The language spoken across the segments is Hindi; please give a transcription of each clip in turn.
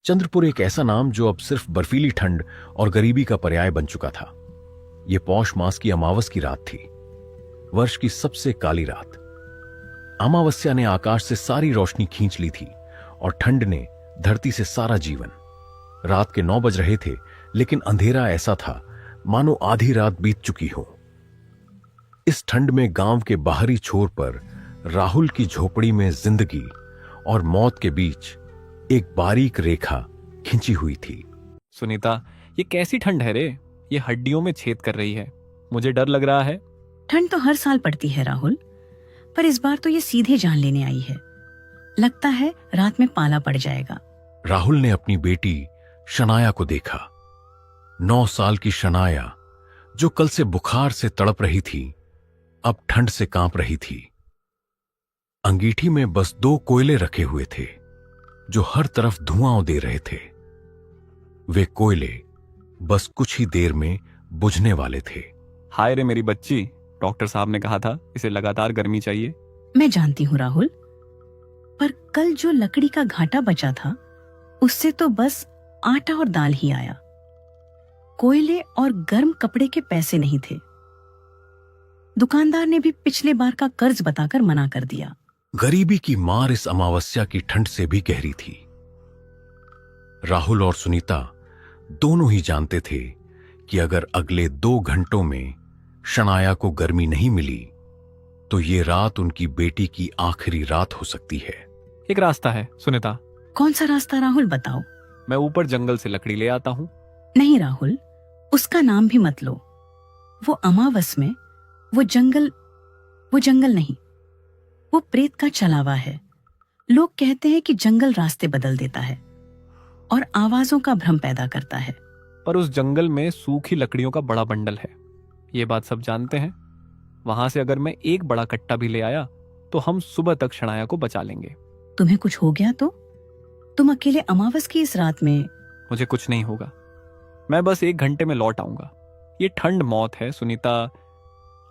चंद्रपुर एक ऐसा नाम जो अब सिर्फ बर्फीली ठंड और गरीबी का पर्याय बन चुका था। यह पौष मास की अमावस की रात थी, वर्ष की सबसे काली रात। अमावस्या ने आकाश से सारी रोशनी खींच ली थी और ठंड ने धरती से सारा जीवन। रात के 9 बज रहे थे, लेकिन अंधेरा ऐसा था मानो आधी रात बीत चुकी हो। इस ठंड में गांव के बाहरी छोर पर राहुल की झोपड़ी में जिंदगी और मौत के बीच एक बारीक रेखा खिंची हुई थी। सुनीता, ये कैसी ठंड है रे? ये हड्डियों में छेद कर रही है। मुझे डर लग रहा है। ठंड तो हर साल पड़ती है राहुल, पर इस बार तो ये सीधे जान लेने आई है। लगता है रात में पाला पड़ जाएगा। राहुल ने अपनी बेटी शनाया को देखा। 9 साल की शनाया, जो कल से बुखार से तड़प रही थी, अब ठंड से कांप रही थी। अंगीठी में बस 2 कोयले रखे हुए थे जो हर तरफ धुआं दे रहे थे। वे कोयले बस कुछ ही देर में बुझने वाले थे। हाय रे मेरी बच्ची, डॉक्टर साहब ने कहा था इसे लगातार गर्मी चाहिए। मैं जानती हूँ राहुल, पर कल जो लकड़ी का घाटा बचा था उससे तो बस आटा और दाल ही आया। कोयले और गर्म कपड़े के पैसे नहीं थे। दुकानदार ने भी पिछले बार का कर्ज बताकर मना कर दिया। गरीबी की मार इस अमावस्या की ठंड से भी गहरी थी। राहुल और सुनीता दोनों ही जानते थे कि अगर अगले 2 घंटों में शनाया को गर्मी नहीं मिली तो ये रात उनकी बेटी की आखिरी रात हो सकती है। एक रास्ता है सुनीता। कौन सा रास्ता राहुल, बताओ। मैं ऊपर जंगल से लकड़ी ले आता हूँ। नहीं राहुल, उसका नाम भी मत लो। वो अमावस में वो जंगल नहीं, वो प्रेत का चलावा है। लोग कहते हैं कि जंगल रास्ते बदल देता है और आवाजों का भ्रम पैदा करता है। पर उस जंगल में सूखी लकड़ियों का बड़ा बंडल है, ये बात सब जानते हैं। वहां से अगर मैं एक बड़ा कट्टा भी ले आया तो हम सुबह तक शनाया को बचा लेंगे। तुम्हें कुछ हो गया तो? तुम अकेले अमावस की इस रात में? मुझे कुछ नहीं होगा, मैं बस 1 घंटे में लौट आऊंगा। ये ठंड मौत है सुनीता,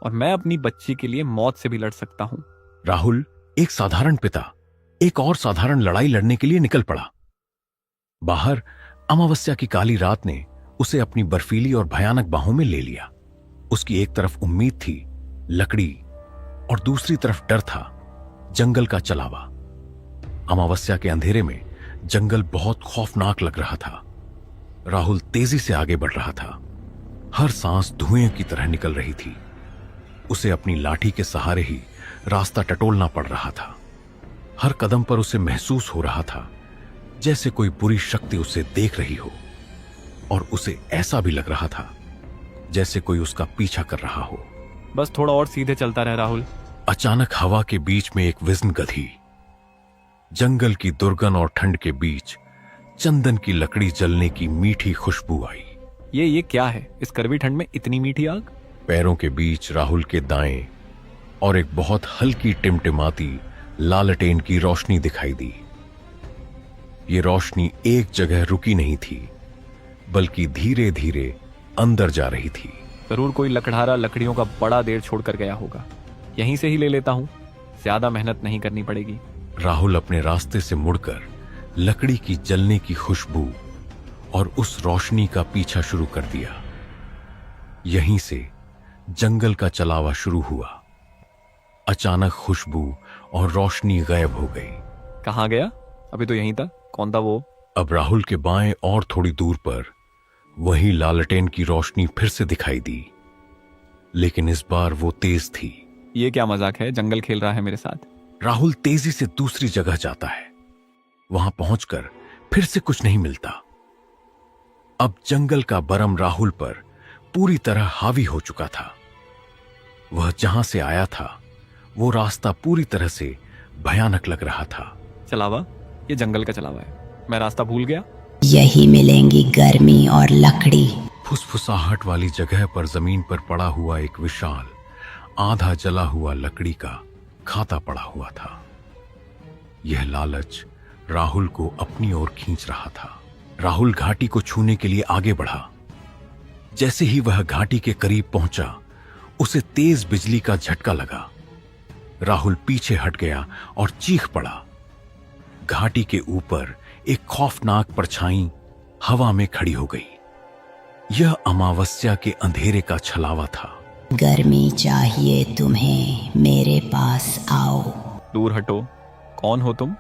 और मैं अपनी बच्ची के लिए मौत से भी लड़ सकता हूँ। राहुल, एक साधारण पिता एक और साधारण लड़ाई लड़ने के लिए निकल पड़ा। बाहर अमावस्या की काली रात ने उसे अपनी बर्फीली और भयानक बाहों में ले लिया। उसकी एक तरफ उम्मीद थी, लकड़ी, और दूसरी तरफ डर था, जंगल का चलावा। अमावस्या के अंधेरे में जंगल बहुत खौफनाक लग रहा था। राहुल तेजी से आगे बढ़ रहा था। हर सांस धुएं की तरह निकल रही थी। उसे अपनी लाठी के सहारे ही रास्ता टटोलना पड़ रहा था। हर कदम पर उसे महसूस हो रहा था जैसे कोई बुरी शक्ति उसे देख रही हो, और उसे ऐसा भी लग रहा था जैसे कोई उसका पीछा कर रहा हो। बस थोड़ा और सीधे चलता रहे राहुल। अचानक हवा के बीच में एक विज़न गधी। जंगल की दुर्गंध और ठंड के बीच चंदन की लकड़ी जलने की मीठी खुशबू आई। ये क्या है? इस कड़वी ठंड में इतनी मीठी आग? पैरों के बीच राहुल के दाएं और एक बहुत हल्की टिमटिमाती लालटेन की रोशनी दिखाई दी। ये रोशनी एक जगह रुकी नहीं थी, बल्कि धीरे धीरे अंदर जा रही थी। जरूर कोई लकड़हारा लकड़ियों का बड़ा देर छोड़कर गया होगा। यहीं से ही ले लेता हूँ, ज्यादा मेहनत नहीं करनी पड़ेगी। राहुल अपने रास्ते से मुड़कर लकड़ी की जलने की खुशबू और उस रोशनी का पीछा शुरू कर दिया। यहीं से जंगल का चलावा शुरू हुआ। अचानक खुशबू और रोशनी गायब हो गई। कहाँ गया? अभी तो यहीं था। कौन था वो? अब राहुल के बाएं और थोड़ी दूर पर वही लालटेन की रोशनी फिर से दिखाई दी, लेकिन इस बार वो तेज थी। ये क्या मजाक है? जंगल खेल रहा है मेरे साथ। राहुल तेजी से दूसरी जगह जाता है। वहां पहुंचकर फिर से कुछ नहीं मिलता। अब जंगल का बरम राहुल पर पूरी तरह हावी हो चुका था। वह जहां से आया था वो रास्ता पूरी तरह से भयानक लग रहा था। चलावा? ये जंगल का चलावा है, मैं रास्ता भूल गया। यही मिलेंगी गर्मी और लकड़ी। फुसफुसाहट वाली जगह पर जमीन पर पड़ा हुआ एक विशाल आधा जला हुआ लकड़ी का खाता पड़ा हुआ था। यह लालच राहुल को अपनी ओर खींच रहा था। राहुल घाटी को छूने के लिए आगे बढ़ा। जैसे ही वह घाटी के करीब पहुंचा, उसे तेज बिजली का झटका लगा। राहुल पीछे हट गया और चीख पड़ा। घाटी के ऊपर एक खौफनाक परछाई हवा में खड़ी हो गई। यह अमावस्या के अंधेरे का छलावा था। गर्मी चाहिए तुम्हें, मेरे पास आओ। दूर हटो, कौन हो तुम?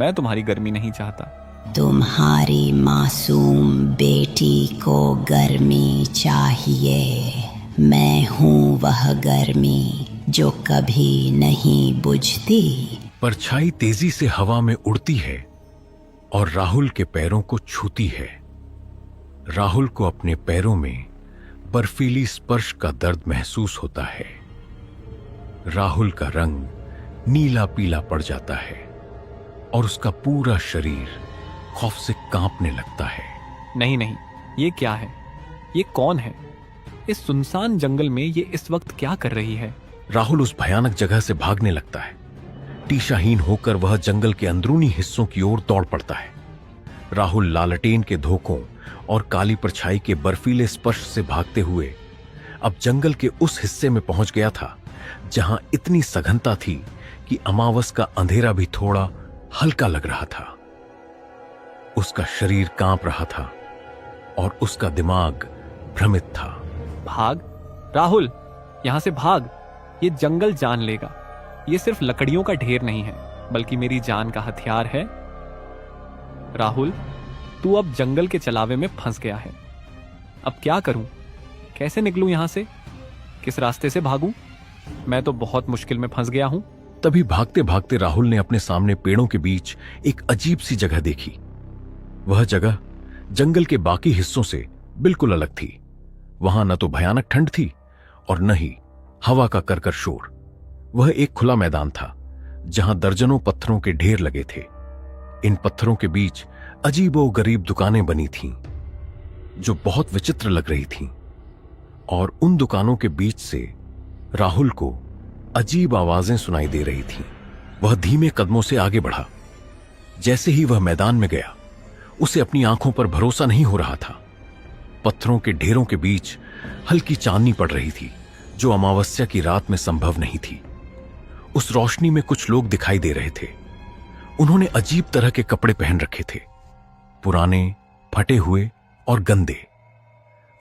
मैं तुम्हारी गर्मी नहीं चाहता। तुम्हारी मासूम बेटी को गर्मी चाहिए। मैं हूँ वह गर्मी जो कभी नहीं बुझती। परछाई तेजी से हवा में उड़ती है और राहुल के पैरों को छूती है। राहुल को अपने पैरों में बर्फीली स्पर्श का दर्द महसूस होता है। राहुल का रंग नीला पीला पड़ जाता है और उसका पूरा शरीर खौफ से कांपने लगता है। नहीं नहीं, ये क्या है? ये कौन है? इस सुनसान जंगल में ये इस वक्त क्या कर रही है? राहुल उस भयानक जगह से भागने लगता है। दिशाहीन होकर वह जंगल के अंदरूनी हिस्सों की ओर दौड़ पड़ता है। राहुल लालटेन के धोखों और काली परछाई के बर्फीले स्पर्श से भागते हुए अब जंगल के उस हिस्से में पहुंच गया था जहां इतनी सघनता थी कि अमावस का अंधेरा भी थोड़ा हल्का लग रहा था। उसका शरीर कांप रहा था और उसका दिमाग भ्रमित था। भाग राहुल, यहां से भाग। ये जंगल जान लेगा। ये सिर्फ लकड़ियों का ढेर नहीं है, बल्कि मेरी जान का हथियार है। राहुल, तू अब जंगल के चलावे में फंस गया है। अब क्या करूं? कैसे निकलूं यहां से? किस रास्ते से भागूं? मैं तो बहुत मुश्किल में फंस गया हूं। तभी भागते भागते राहुल ने अपने सामने पेड़ों के बीच एक अजीब सी जगह देखी। वह जगह जंगल के बाकी हिस्सों से बिल्कुल अलग थी। वहां न तो भयानक ठंड थी और न ही हवा का करकर शोर। वह एक खुला मैदान था जहां दर्जनों पत्थरों के ढेर लगे थे। इन पत्थरों के बीच अजीबोगरीब दुकानें बनी थीं जो बहुत विचित्र लग रही थीं, और उन दुकानों के बीच से राहुल को अजीब आवाजें सुनाई दे रही थीं। वह धीमे कदमों से आगे बढ़ा। जैसे ही वह मैदान में गया, उसे अपनी आंखों पर भरोसा नहीं हो रहा था। पत्थरों के ढेरों के बीच हल्की चांदनी पड़ रही थी जो अमावस्या की रात में संभव नहीं थी। उस रोशनी में कुछ लोग दिखाई दे रहे थे। उन्होंने अजीब तरह के कपड़े पहन रखे थे, पुराने, फटे हुए और गंदे।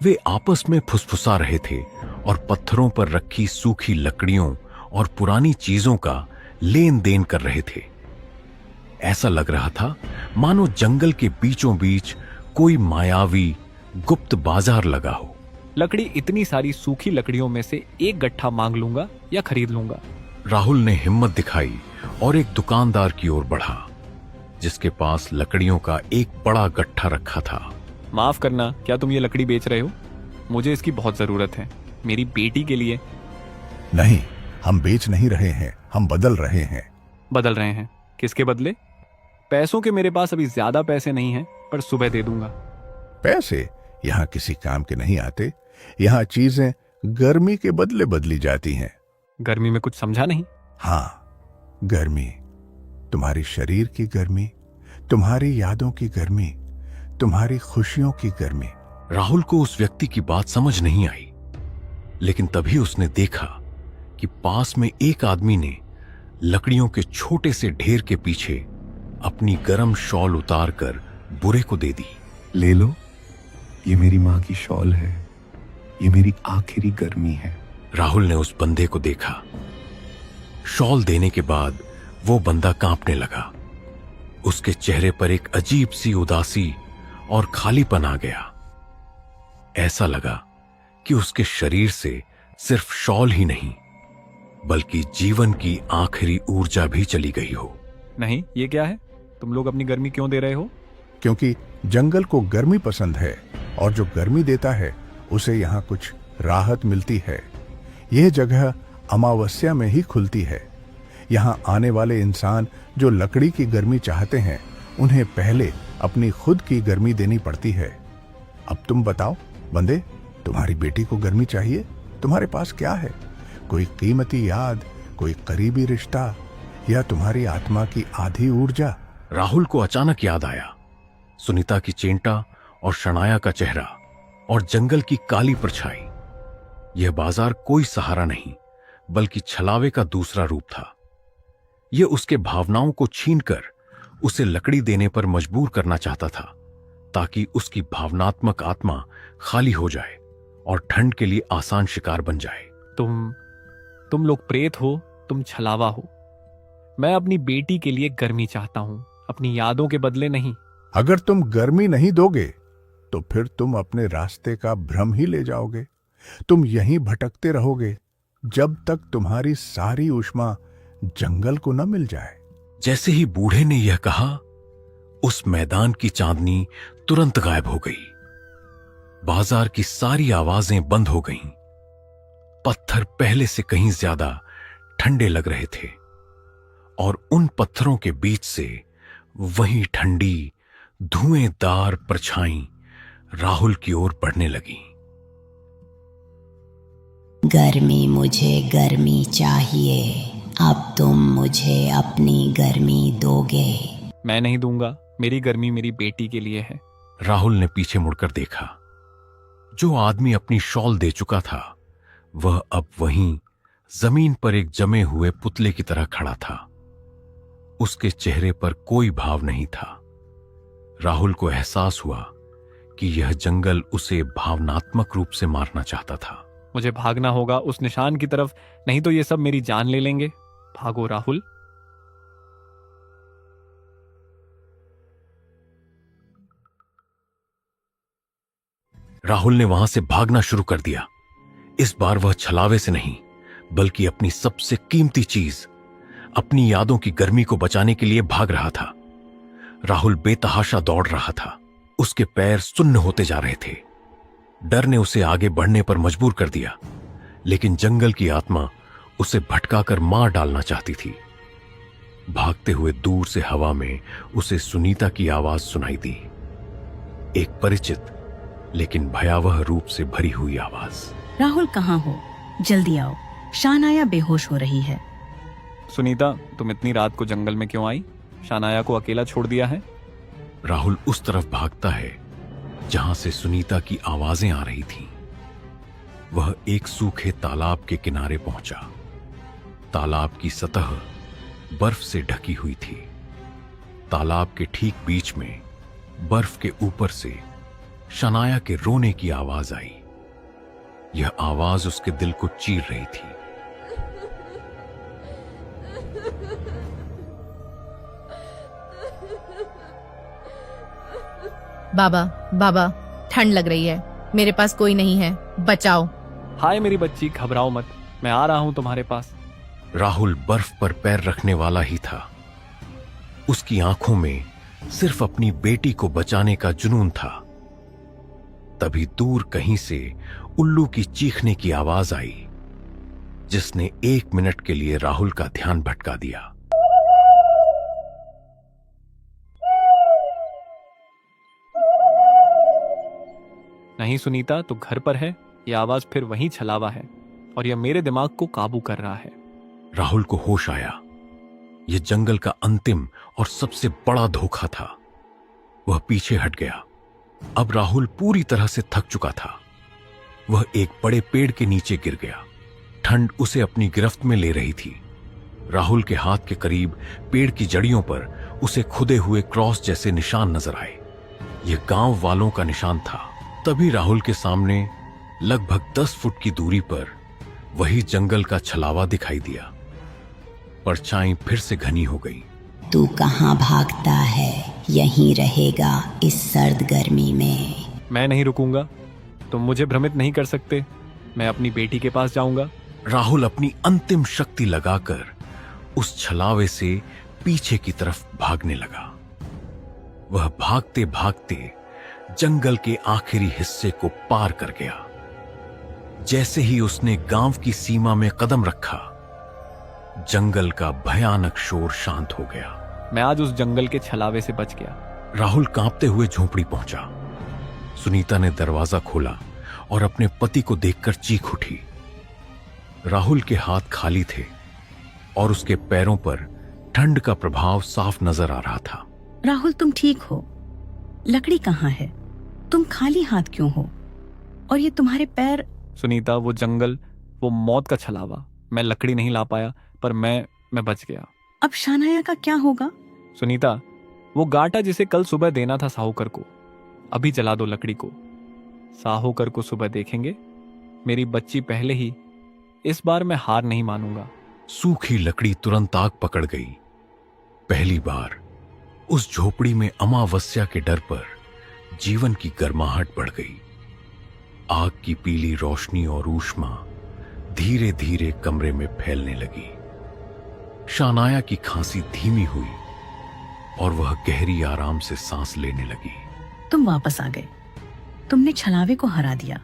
वे आपस में फुसफुसा रहे थे और पत्थरों पर रखी सूखी लकड़ियों और पुरानी चीजों का लेन देन कर रहे थे। ऐसा लग रहा था मानो जंगल के बीचों बीच कोई मायावी गुप्त बाजार लगा हो। लकड़ी इतनी सारी सूखी लकड़ियों में से एक गट्ठा मांग लूंगा या खरीद लूंगा। राहुल ने हिम्मत दिखाई और एक दुकानदार की ओर बढ़ा जिसके पास लकड़ियों का एक बड़ा गट्ठा रखा था। माफ करना, क्या तुम ये लकड़ी बेच रहे हो? मुझे इसकी बहुत जरूरत है, मेरी बेटी के लिए। नहीं, हम बेच नहीं रहे हैं, हम बदल रहे हैं। बदल रहे हैं? किसके बदले? पैसों के मेरे पास अभी ज्यादा पैसे नहीं हैं, पर सुबह दे दूंगा। पैसे यहाँ किसी काम के नहीं आते। यहाँ चीजें गर्मी के बदले बदली जाती हैं। गर्मी में कुछ समझा नहीं। हाँ, गर्मी, तुम्हारी शरीर की गर्मी, तुम्हारी यादों की गर्मी, तुम्हारी खुशियों की गर्मी। राहुल को उस व्यक्ति की बात समझ नहीं आई, लेकिन तभी उसने देखा कि पास में एक आदमी ने लकड़ियों के छोटे से ढेर के पीछे अपनी गर्म शॉल उतारकर बुरे को दे दी। ले लो, ये मेरी मां की शॉल है, ये मेरी आखिरी गर्मी है। राहुल ने उस बंदे को देखा। शॉल देने के बाद वो बंदा कांपने लगा। उसके चेहरे पर एक अजीब सी उदासी और खालीपन आ गया। ऐसा लगा कि उसके शरीर से सिर्फ शॉल ही नहीं, बल्कि जीवन की आखिरी ऊर्जा भी चली गई हो। नहीं, ये क्या है? तुम लोग अपनी गर्मी क्यों दे रहे हो? क्योंकि जंगल को गर्मी पसंद है और जो गर्मी देता है उसे यहाँ कुछ राहत मिलती है। यह जगह अमावस्या में ही खुलती है। यहाँ आने वाले इंसान जो लकड़ी की गर्मी चाहते हैं, उन्हें पहले अपनी खुद की गर्मी देनी पड़ती है। अब तुम बताओ बंदे, तुम्हारी बेटी को गर्मी चाहिए? तुम्हारे पास क्या है? कोई कीमती याद, कोई करीबी रिश्ता, या तुम्हारी आत्मा की आधी ऊर्जा? राहुल को अचानक याद आया सुनीता की चेंटा और शनाया का चेहरा और जंगल की काली परछाई। यह बाजार कोई सहारा नहीं, बल्कि छलावे का दूसरा रूप था। यह उसके भावनाओं को छीनकर उसे लकड़ी देने पर मजबूर करना चाहता था, ताकि उसकी भावनात्मक आत्मा खाली हो जाए और ठंड के लिए आसान शिकार बन जाए। तुम लोग प्रेत हो, तुम छलावा हो। मैं अपनी बेटी के लिए गर्मी चाहता हूं, अपनी यादों के बदले नहीं। अगर तुम गर्मी नहीं दोगे तो फिर तुम अपने रास्ते का भ्रम ही ले जाओगे। तुम यहीं भटकते रहोगे जब तक तुम्हारी सारी ऊष्मा जंगल को न मिल जाए। जैसे ही बूढ़े ने यह कहा, उस मैदान की चांदनी तुरंत गायब हो गई। बाजार की सारी आवाजें बंद हो गईं। पत्थर पहले से कहीं ज्यादा ठंडे लग रहे थे और उन पत्थरों के बीच से वही ठंडी धुएंदार परछाई राहुल की ओर बढ़ने लगी। गर्मी, मुझे गर्मी चाहिए। अब तुम मुझे अपनी गर्मी दोगे? मैं नहीं दूंगा। मेरी गर्मी मेरी बेटी के लिए है। राहुल ने पीछे मुड़कर देखा। जो आदमी अपनी शॉल दे चुका था वह अब वहीं जमीन पर एक जमे हुए पुतले की तरह खड़ा था। उसके चेहरे पर कोई भाव नहीं था। राहुल को एहसास हुआ कि यह जंगल उसे भावनात्मक रूप से मारना चाहता था। मुझे भागना होगा उस निशान की तरफ, नहीं तो ये सब मेरी जान ले लेंगे। भागो राहुल। राहुल ने वहां से भागना शुरू कर दिया। इस बार वह छलावे से नहीं, बल्कि अपनी सबसे कीमती चीज, अपनी यादों की गर्मी को बचाने के लिए भाग रहा था। राहुल बेतहाशा दौड़ रहा था। उसके पैर सुन्न होते जा रहे थे। डर ने उसे आगे बढ़ने पर मजबूर कर दिया, लेकिन जंगल की आत्मा उसे भटकाकर मार डालना चाहती थी। भागते हुए दूर से हवा में उसे सुनीता की आवाज सुनाई दी। एक परिचित लेकिन भयावह रूप से भरी हुई आवाज। राहुल कहाँ हो? जल्दी आओ, शानाया बेहोश हो रही है। सुनीता, तुम इतनी रात को जंगल में क्यों आई? शानाया को अकेला छोड़ दिया है? राहुल उस तरफ भागता है जहां से सुनीता की आवाजें आ रही थीं। वह एक सूखे तालाब के किनारे पहुंचा। तालाब की सतह बर्फ से ढकी हुई थी। तालाब के ठीक बीच में बर्फ के ऊपर से शनाया के रोने की आवाज आई। यह आवाज उसके दिल को चीर रही थी। बाबा, बाबा, ठंड लग रही है। मेरे पास कोई नहीं है, बचाओ। हाय मेरी बच्ची, घबराओ मत, मैं आ रहा हूं तुम्हारे पास। राहुल बर्फ पर पैर रखने वाला ही था। उसकी आंखों में सिर्फ अपनी बेटी को बचाने का जुनून था। तभी दूर कहीं से उल्लू की चीखने की आवाज आई, जिसने 1 मिनट के लिए राहुल का ध्यान भटका दिया। नहीं सुनीता, तू घर पर है। यह आवाज फिर वहीं छलावा है और यह मेरे दिमाग को काबू कर रहा है। राहुल को होश आया। यह जंगल का अंतिम और सबसे बड़ा धोखा था। वह पीछे हट गया। अब राहुल पूरी तरह से थक चुका था। वह एक बड़े पेड़ के नीचे गिर गया। ठंड उसे अपनी गिरफ्त में ले रही थी। राहुल के हाथ के करीब पेड़ की जड़ियों पर उसे खुदे हुए क्रॉस जैसे निशान नजर आए। यह गांव वालों का निशान था। तभी राहुल के सामने लगभग 10 फुट की दूरी पर वही जंगल का छलावा दिखाई दिया। परछाई फिर से घनी हो गई। तू कहाँ भागता है? यहीं रहेगा इस सर्द गर्मी में? मैं नहीं रुकूंगा। तुम मुझे भ्रमित नहीं कर सकते। मैं अपनी बेटी के पास जाऊंगा। राहुल अपनी अंतिम शक्ति लगाकर उस छलावे से पीछे की तरफ भागने लगा। वह भागते भागते जंगल के आखिरी हिस्से को पार कर गया। जैसे ही उसने गांव की सीमा में कदम रखा, जंगल का भयानक शोर शांत हो गया। मैं आज उस जंगल के छलावे से बच गया। राहुल कांपते हुए झोपड़ी पहुंचा। सुनीता ने दरवाजा खोला और अपने पति को देखकर चीख उठी। राहुल के हाथ खाली थे और उसके पैरों पर ठंड का प्रभाव साफ नजर आ रहा था। राहुल, तुम ठीक हो? लकड़ी कहाँ है? तुम खाली हाथ क्यों हो? और ये तुम्हारे पैर? सुनीता, वो जंगल, वो मौत का छलावा। मैं लकड़ी नहीं ला पाया, पर मैं बच गया। अब शानाया का क्या होगा? सुनीता, वो गाटा जिसे कल सुबह देना था साहूकर को, अभी जला दो लकड़ी को। साहूकर को सुबह देखेंगे, मेरी बच्ची पहले ही, इस बार मैं हार नहीं मानूंगा। सूखी लकड़ी तुरंत आग पकड़ गई। पहली बार उस झोपड़ी में अमावस्या के डर पर जीवन की गर्माहट बढ़ गई। आग की पीली रोशनी और ऊष्मा धीरे धीरे कमरे में फैलने लगी। शानाया की खांसी धीमी हुई और वह गहरी आराम से सांस लेने लगी। तुम वापस आ गए। तुमने छलावे को हरा दिया।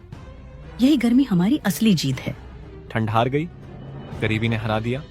यही गर्मी हमारी असली जीत है। ठंड हार गई, गरीबी ने हरा दिया।